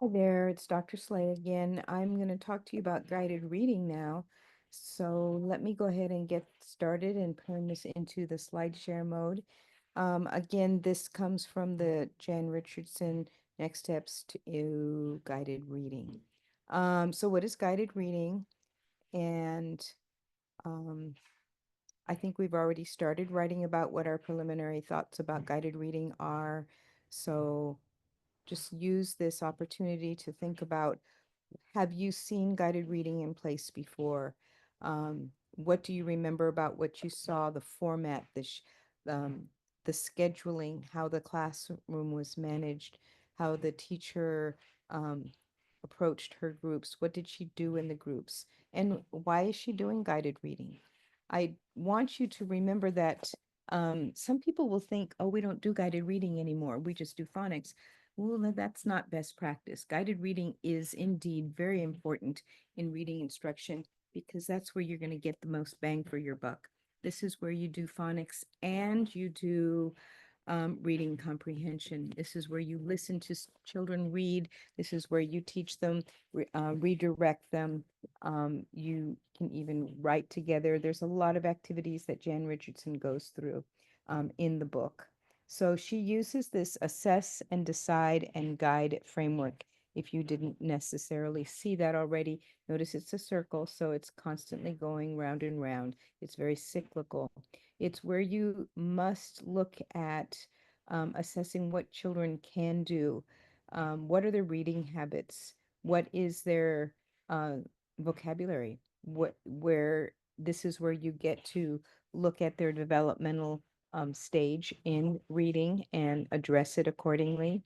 Hi there, it's Dr. Slay again. I'm going to talk to you about guided reading now. So let me go ahead and get started and turn this into the slide share mode. Again, this comes from the Jan Richardson Next Steps to Guided Reading. So what is guided reading? And um, I think we've already started writing about what our preliminary thoughts about guided reading are. So just use this opportunity to think about, have you seen guided reading in place before? What do you remember about what you saw, the format, um, the scheduling, how the classroom was managed, how the teacher um, approached her groups? What did she do in the groups? And why is she doing guided reading? I want you to remember that some people will think, oh, we don't do guided reading anymore. We just do phonics. Well, that's not best practice. Guided reading is indeed very important in reading instruction because that's where you're going to get the most bang for your buck. This is where you do phonics and you do reading comprehension. This is where you listen to children read. This is where you teach them, redirect them. You can even write together. There's a lot of activities that Jan Richardson goes through in the book. So she uses this assess and decide and guide framework. If you didn't necessarily see that already, notice it's a circle, so it's constantly going round and round. It's very cyclical. It's where you must look at assessing what children can do. What are their reading habits? What is their uh, vocabulary? Where this is where you get to look at their developmental stage in reading and address it accordingly.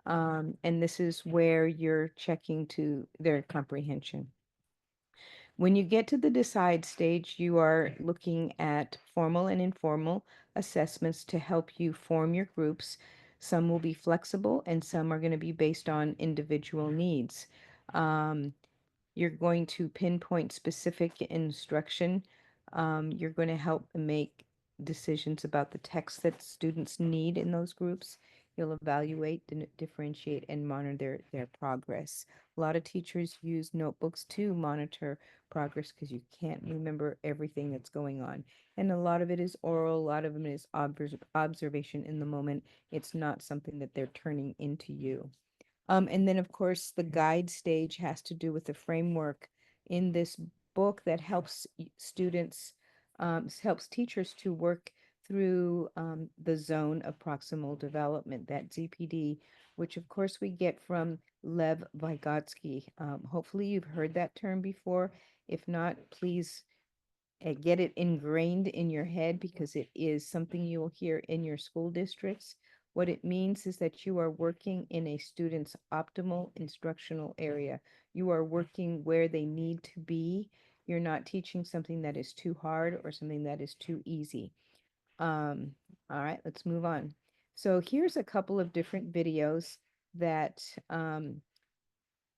And this is where you're checking to their comprehension. When you get to the decide stage, you are looking at formal and informal assessments to help you form your groups. Some will be flexible and some are going to be based on individual needs. Um, you're going to pinpoint specific instruction. You're going to help make decisions about the text that students need in those groups. You'll evaluate, differentiate, and monitor their progress. A lot of teachers use notebooks to monitor progress because you can't remember everything that's going on. And a lot of it is oral, a lot of it is observation in the moment. It's not something that they're turning into you. And then, of course, the guide stage has to do with the framework in this book that helps students, helps teachers to work through the zone of proximal development, that ZPD, which of course we get from Lev Vygotsky. Hopefully you've heard that term before. If not, please get it ingrained in your head because it is something you will hear in your school districts. What it means is that you are working in a student's optimal instructional area. You are working where they need to be. You're not teaching something that is too hard or something that is too easy. Um, all right, let's move on. So here's a couple of different videos that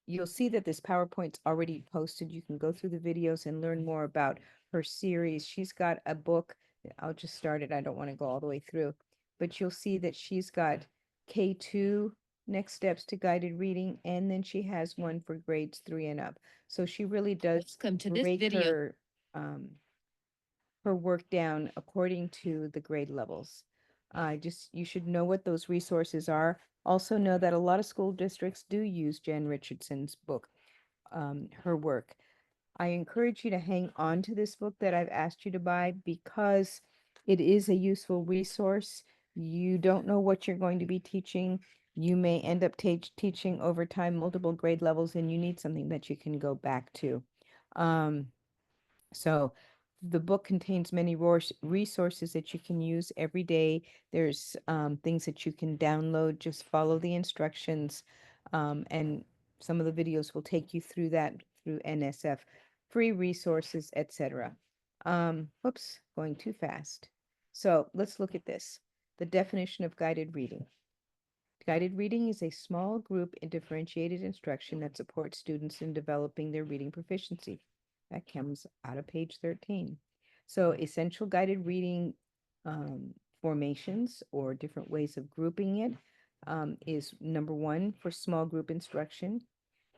you'll see that this PowerPoint's already posted. You can go through the videos and learn more about her series. She's got a book. I'll just start it. I don't want to go all the way through, but you'll see that she's got K2 next steps to guided reading, and then she has one for grades 3 and up. So she really does Welcome to this break video. um, her work down according to the grade levels. You should know what those resources are. Also know that a lot of school districts do use Jan Richardson's book, her work. I encourage you to hang on to this book that I've asked you to buy because it is a useful resource. You don't know what you're going to be teaching. You may end up teaching over time multiple grade levels, and you need something that you can go back to. Um, so the book contains many resources that you can use every day. There's things that you can download, just follow the instructions. And some of the videos will take you through that through NSF, free resources, etc. Whoops, going too fast. So let's look at this. The definition of guided reading. Guided reading is a small group in differentiated instruction that supports students in developing their reading proficiency. That comes out of page 13. So essential guided reading formations or different ways of grouping it. is number one for small group instruction.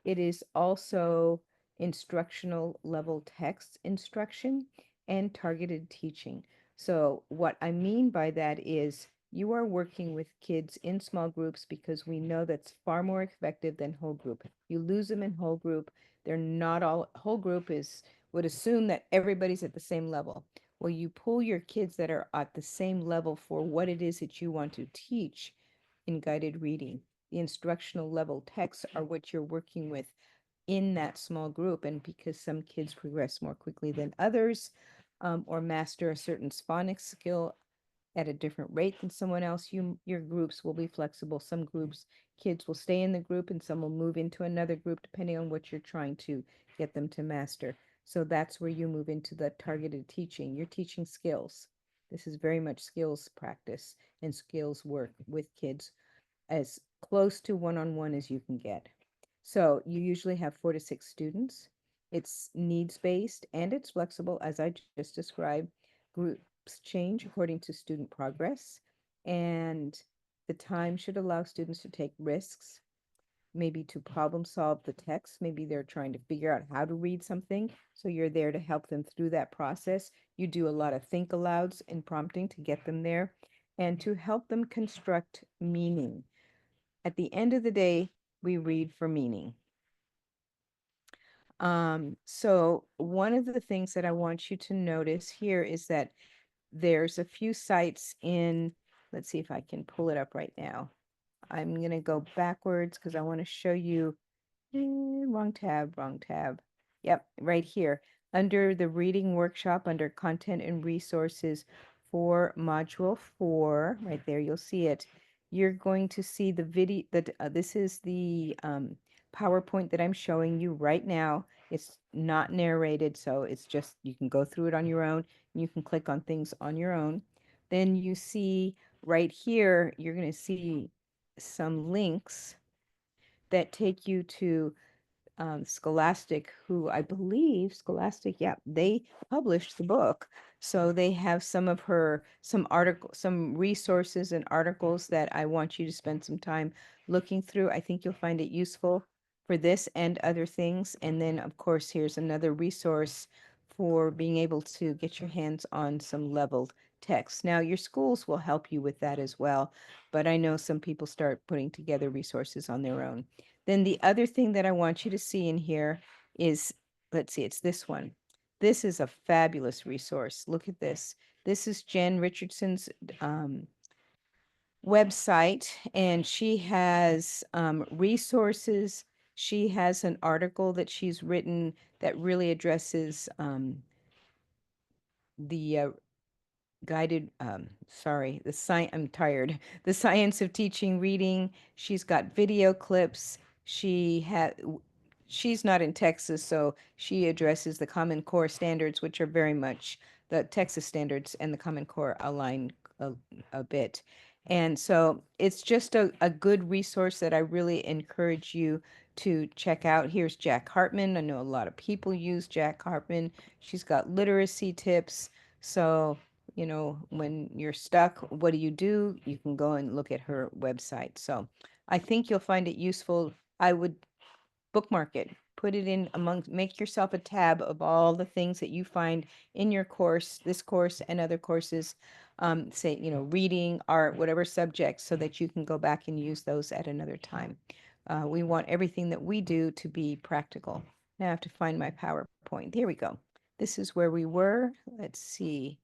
It is also instructional level text instruction and targeted teaching. So what I mean by that is you are working with kids in small groups because we know that's far more effective than whole group. You lose them in whole group, they're not all, whole group is would assume that everybody's at the same level. Well, you pull your kids that are at the same level for what it is that you want to teach in guided reading. The instructional level texts are what you're working with in that small group. And because some kids progress more quickly than others, or master a certain phonics skill at a different rate than someone else, your groups will be flexible. Some groups, kids will stay in the group and some will move into another group depending on what you're trying to get them to master. So that's where you move into the targeted teaching. You're teaching skills. This is very much skills practice and skills work with kids as close to one-on-one as you can get. So you usually have 4 to 6 students. It's needs-based and it's flexible, as I just described. Groups change according to student progress, and the time should allow students to take risks, maybe to problem solve the text. Maybe they're trying to figure out how to read something, so you're there to help them through that process. You do a lot of think alouds and prompting to get them there and to help them construct meaning. At the end of the day, we read for meaning. So one of the things that I want you to notice here is that there's a few sites in, let's see if I can pull it up right now. I'm going to go backwards because I want to show you. Wrong tab, wrong tab. Yep, right here. Under the reading workshop, under content and resources for module 4, right there, you'll see it. You're going to see the video that this is the PowerPoint that I'm showing you right now. It's not narrated, so it's just you can go through it on your own. And you can click on things on your own. Then you see right here, you're going to see some links that take you to Scholastic, who I believe Scholastic, yeah, they published the book. So they have some resources and articles that I want you to spend some time looking through. I think you'll find it useful for this and other things. And then, of course, here's another resource for being able to get your hands on some leveled text. Now, your schools will help you with that as well, but I know some people start putting together resources on their own. Then the other thing that I want you to see in here is, let's see, it's this one. This is a fabulous resource. Look at this. This is Jen Richardson's website, and she has resources. She has an article that she's written that really addresses the guided sorry the science I'm tired the science of teaching reading. She's got video clips. She's not in Texas, so she addresses the Common Core standards, which are very much the Texas standards and the Common Core align a, a bit. And so it's just a good resource that I really encourage you to check out. Here's Jack Hartman. I know a lot of people use Jack Hartman. She's got literacy tips. So when you're stuck, what do? You can go and look at her website. So I think you'll find it useful. I would bookmark it, put it in make yourself a tab of all the things that you find in your course, this course and other courses, say, reading, art, whatever subject, so that you can go back and use those at another time. We want everything that we do to be practical. Now I have to find my PowerPoint. Here we go. This is where we were. Let's see.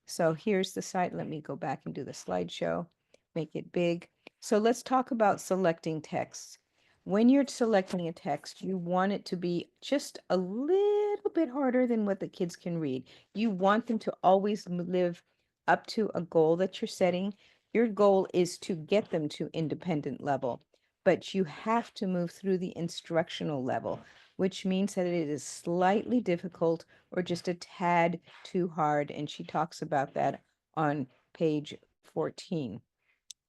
So here's the site. Let me go back and do the slideshow, make it big. So let's talk about selecting text. When you're selecting a text, you want it to be just a little bit harder than what the kids can read. You want them to always live up to a goal that you're setting. Your goal is to get them to independent level, but you have to move through the instructional level, which means that it is slightly difficult or just a tad too hard. And she talks about that on page 14.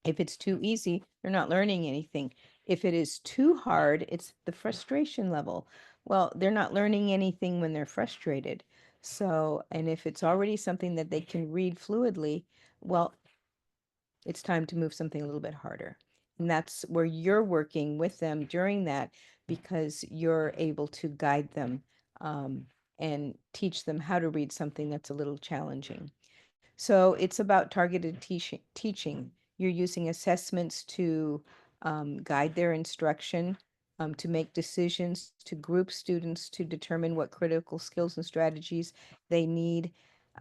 If it's too easy, they're not learning anything. If it is too hard, it's the frustration level. Well, they're not learning anything when they're frustrated. So, and if it's already something that they can read fluidly, well, it's time to move something a little bit harder. And that's where you're working with them during that because you're able to guide them um, and teach them how to read something that's a little challenging. So it's about targeted teaching. You're using assessments to guide their instruction, to make decisions, to group students, to determine what critical skills and strategies they need.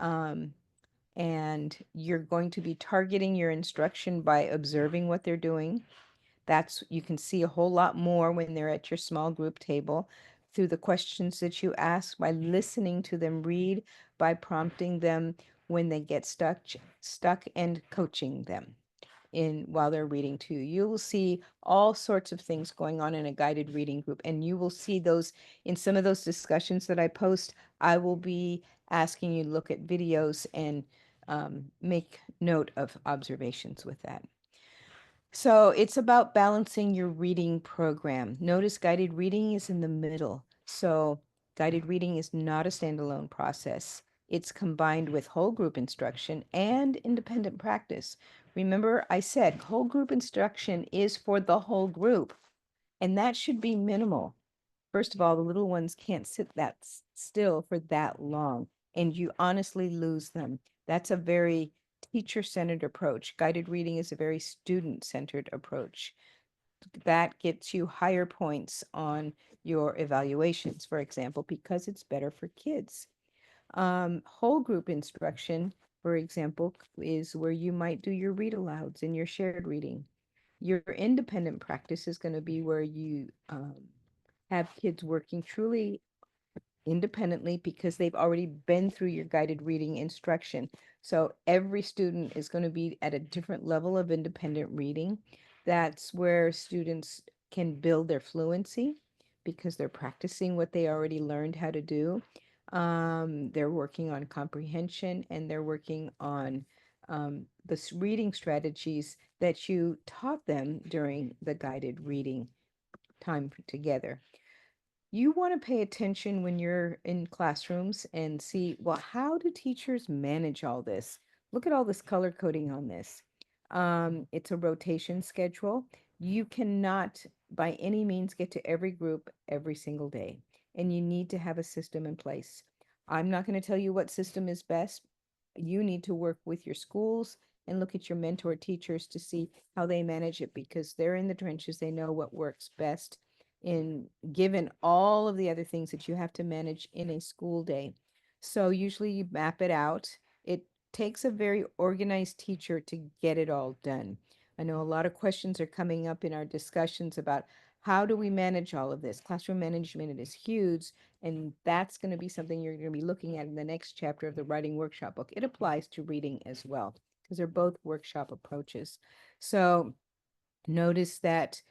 Um, and you're going to be targeting your instruction by observing what they're doing. That's, you can see a whole lot more when they're at your small group table through the questions that you ask, by listening to them read, by prompting them when they get stuck and coaching them in while they're reading to you. You will see all sorts of things going on in a guided reading group, and you will see those in some of those discussions that I post. I will be asking you to look at videos and make note of observations with that. So it's about balancing your reading program. Notice guided reading is in the middle. So guided reading is not a standalone process. It's combined with whole group instruction and independent practice. Remember, I said whole group instruction is for the whole group, and that should be minimal. First of all, the little ones can't sit that still for that long, and you honestly lose them. That's a very teacher-centered approach. Guided reading is a very student-centered approach. That gets you higher points on your evaluations, for example, because it's better for kids. Whole group instruction, for example, is where you might do your read alouds and your shared reading. Your independent practice is going to be where you have kids working truly independently because they've already been through your guided reading instruction. So every student is going to be at a different level of independent reading. That's where students can build their fluency because they're practicing what they already learned how to do. They're working on comprehension, and they're working on the reading strategies that you taught them during the guided reading time together. You want to pay attention when you're in classrooms and see, well, how do teachers manage all this? Look at all this color coding on this. It's a rotation schedule. You cannot by any means get to every group every single day, and you need to have a system in place. I'm not going to tell you what system is best. You need to work with your schools and look at your mentor teachers to see how they manage it because they're in the trenches. They know what works best in given all of the other things that you have to manage in a school day. So usually you map it out. It takes a very organized teacher to get it all done. I know a lot of questions are coming up in our discussions about how do we manage all of this? Classroom management is huge, and that's going to be something you're going to be looking at in the next chapter of the writing workshop book. It applies to reading as well because they're both workshop approaches. So notice that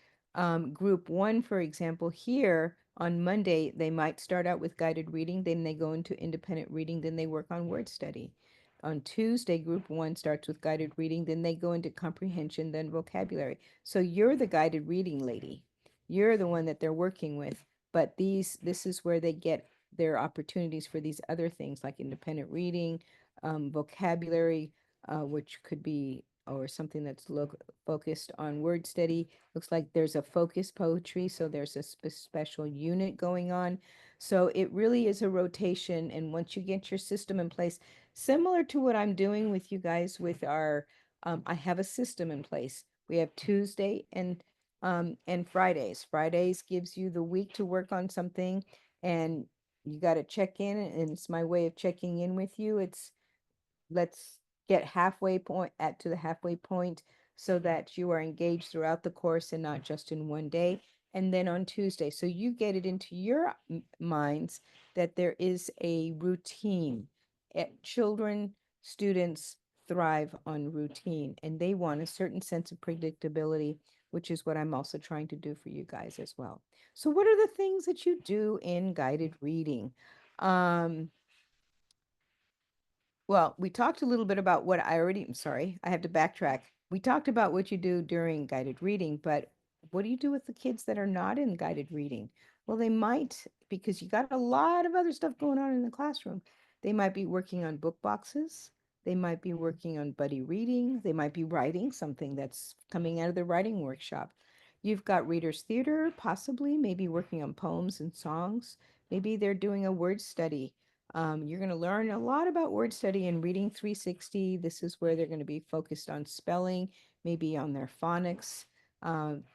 group one, for example, here on Monday, they might start out with guided reading, then they go into independent reading, then they work on word study. On Tuesday, group one starts with guided reading, then they go into comprehension, then vocabulary. So you're the guided reading lady. You're the one that they're working with. But this is where they get their opportunities for these other things like independent reading, vocabulary, which could be or something that's focused on word study. Looks like there's a focus poetry, so there's a special unit going on. So it really is a rotation, and once you get your system in place, similar to what I'm doing with you guys with our, I have a system in place. We have Tuesday and Fridays. Fridays gives you the week to work on something, and you got to check in, and it's my way of checking in with you. It's let's get halfway point at to the halfway point so that you are engaged throughout the course and not just in one day. And then on Tuesday, so you get it into your minds that there is a routine. Children, students thrive on routine, and they want a certain sense of predictability, which is what I'm also trying to do for you guys as well. So what are the things that you do in guided reading? Um, well, we talked a little bit about what I'm sorry, I have to backtrack. We talked about what you do during guided reading, but what do you do with the kids that are not in guided reading? Well, they might, because you got a lot of other stuff going on in the classroom. They might be working on book boxes. They might be working on buddy reading. They might be writing something that's coming out of the writing workshop. You've got readers theater, possibly, maybe working on poems and songs. Maybe they're doing a word study. You're going to learn a lot about word study in Reading 360. This is where they're going to be focused on spelling, maybe on their phonics.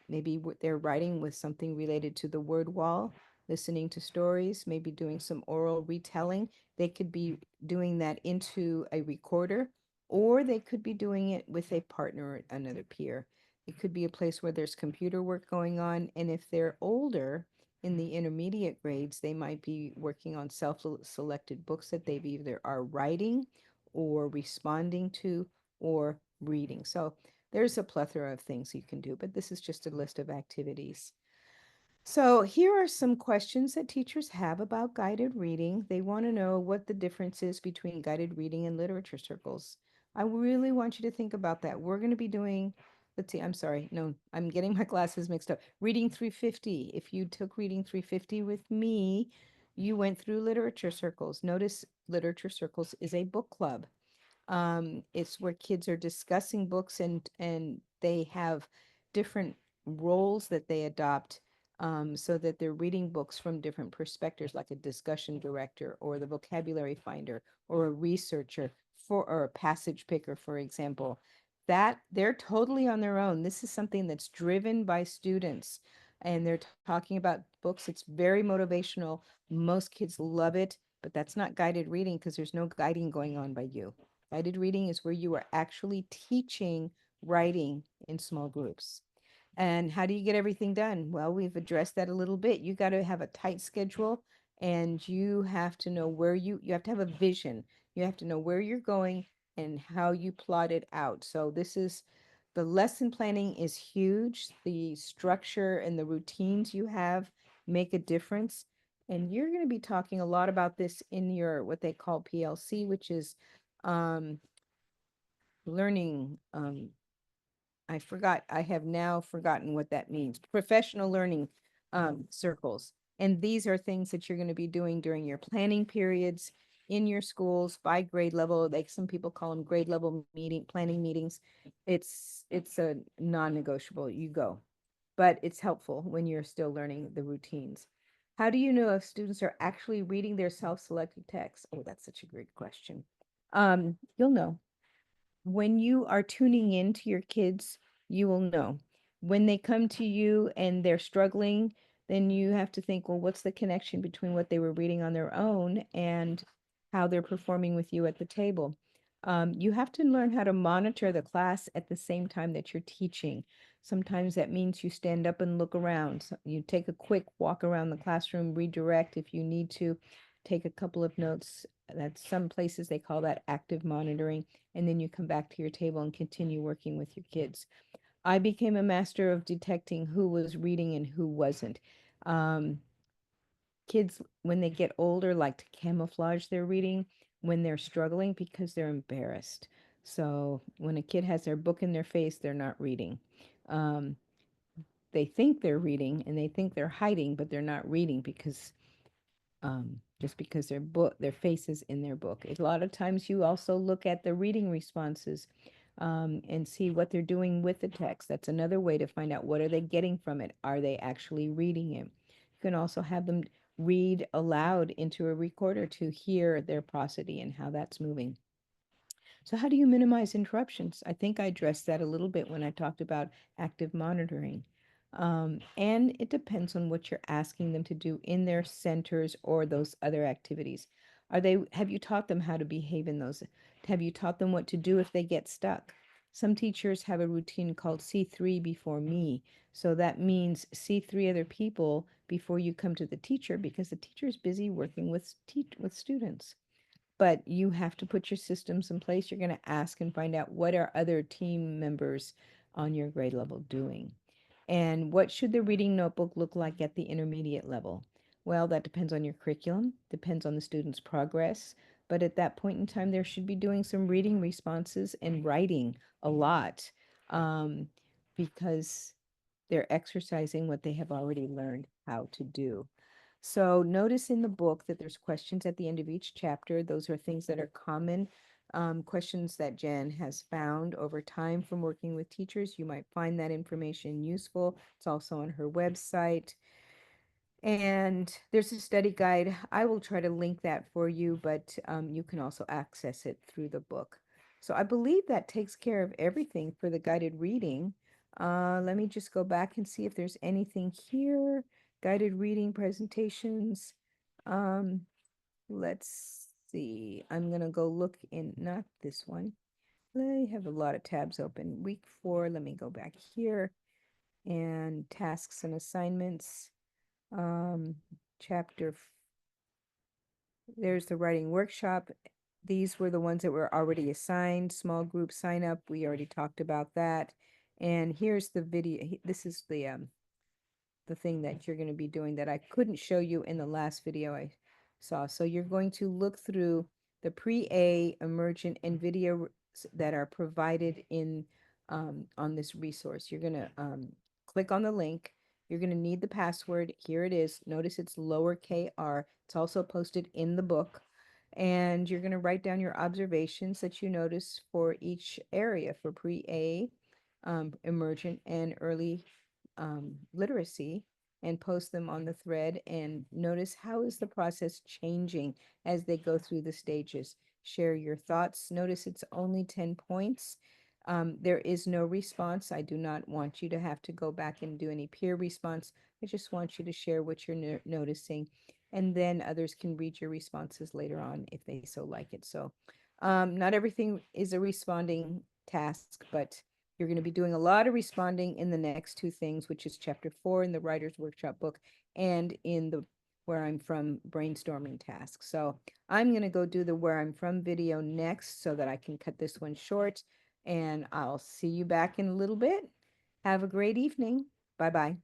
Maybe they're writing with something related to the word wall, listening to stories, maybe doing some oral retelling. They could be doing that into a recorder, or they could be doing it with a partner or another peer. It could be a place where there's computer work going on. And if they're older in the intermediate grades, they might be working on self-selected books that they either are writing or responding to or reading. So there's a plethora of things you can do, but this is just a list of activities. So here are some questions that teachers have about guided reading. They want to know what the difference is between guided reading and literature circles. I really want you to think about that. We're going to be doing, let's see, I'm sorry, no, I'm getting my glasses mixed up. Reading 350. If you took Reading 350 with me, you went through literature circles. Notice literature circles is a book club. It's where kids are discussing books and they have different roles that they adopt, so that they're reading books from different perspectives, like a discussion director or the vocabulary finder or a researcher or a passage picker, for example. That they're totally on their own. This is something that's driven by students and they're talking about books. It's very motivational. Most kids love it, but that's not guided reading because there's no guiding going on by you. Guided reading is where you are actually teaching writing in small groups. And how do you get everything done? Well, we've addressed that a little bit. You got to have a tight schedule and you have to know where you have to have a vision. You have to know where you're going and how you plot it out. So this is the lesson planning is huge. The structure and the routines you have make a difference. And you're going to be talking a lot about this in your what they call PLC, which is um, learning. I have now forgotten what that means. Professional learning circles. And these are things that you're going to be doing during your planning periods in your schools by grade level. Like some people call them grade level planning meetings. It's a non-negotiable. You go, but it's helpful when you're still learning the routines. How do you know if students are actually reading their self-selected text? Oh, that's such a great question. You'll know when you are tuning in to your kids, you will know. When they come to you and they're struggling, then you have to think, well, what's the connection between what they were reading on their own and how they're performing with you at the table? You have to learn how to monitor the class at the same time that you're teaching. Sometimes that means you stand up and look around. You take a quick walk around the classroom, redirect if you need to, take a couple of notes. That's some places they call that active monitoring, and then you come back to your table and continue working with your kids. I became a master of detecting who was reading and who wasn't. Um, Kids, when they get older, like to camouflage their reading when they're struggling because they're embarrassed. So when a kid has their book in their face, they're not reading. Um, they think they're reading and they think they're hiding, but they're not reading because just because their face is in their book. A lot of times you also look at the reading responses and see what they're doing with the text. That's another way to find out what are they getting from it. Are they actually reading it? You can also have them read aloud into a recorder to hear their prosody and how that's moving. So how do you minimize interruptions? I think I addressed that a little bit when I talked about active monitoring. And it depends on what you're asking them to do in their centers or those other activities. Have you taught them how to behave in those? Have you taught them what to do if they get stuck? Some teachers have a routine called C3 before me. So that means see three other people before you come to the teacher because the teacher is busy working with students, but you have to put your systems in place. You're going to ask and find out what are other team members on your grade level doing. And what should the reading notebook look like at the intermediate level? Well, that depends on your curriculum, depends on the student's progress. But at that point in time, there should be doing some reading responses and writing a lot, um, because they're exercising what they have already learned how to do. So notice in the book that there's questions at the end of each chapter. Those are things that are common questions that Jen has found over time from working with teachers. You might find that information useful. It's also on her website. And there's a study guide. I will try to link that for you, but you can also access it through the book. So I believe that takes care of everything for the guided reading. Let me just go back and see if there's anything here. Guided reading presentations. Um, let's see. I'm gonna go look in, not this one. I have a lot of tabs open. Week 4, let me go back here. And tasks and assignments. Um, chapter, there's the writing workshop. These were the ones that were already assigned. Small group sign up. We already talked about that. And here's the video. This is the thing that you're going to be doing that I couldn't show you in the last video I saw. So you're going to look through the pre-A, emergent, and video that are provided in on this resource. You're going to click on the link. You're going to need the password. Here it is. Notice it's lower KR. It's also posted in the book. And you're going to write down your observations that you notice for each area for pre-A, emergent, and early literacy, and post them on the thread, and notice how is the process changing as they go through the stages. Share your thoughts. Notice it's only 10 points. There is no response. I do not want you to have to go back and do any peer response. I just want you to share what you're noticing, and then others can read your responses later on if they so like it. So not everything is a responding task, but you're going to be doing a lot of responding in the next two things, which is chapter 4 in the Writer's Workshop book and in the Where I'm From brainstorming task. So I'm going to go do the Where I'm From video next so that I can cut this one short. And I'll see you back in a little bit. Have a great evening. Bye-bye.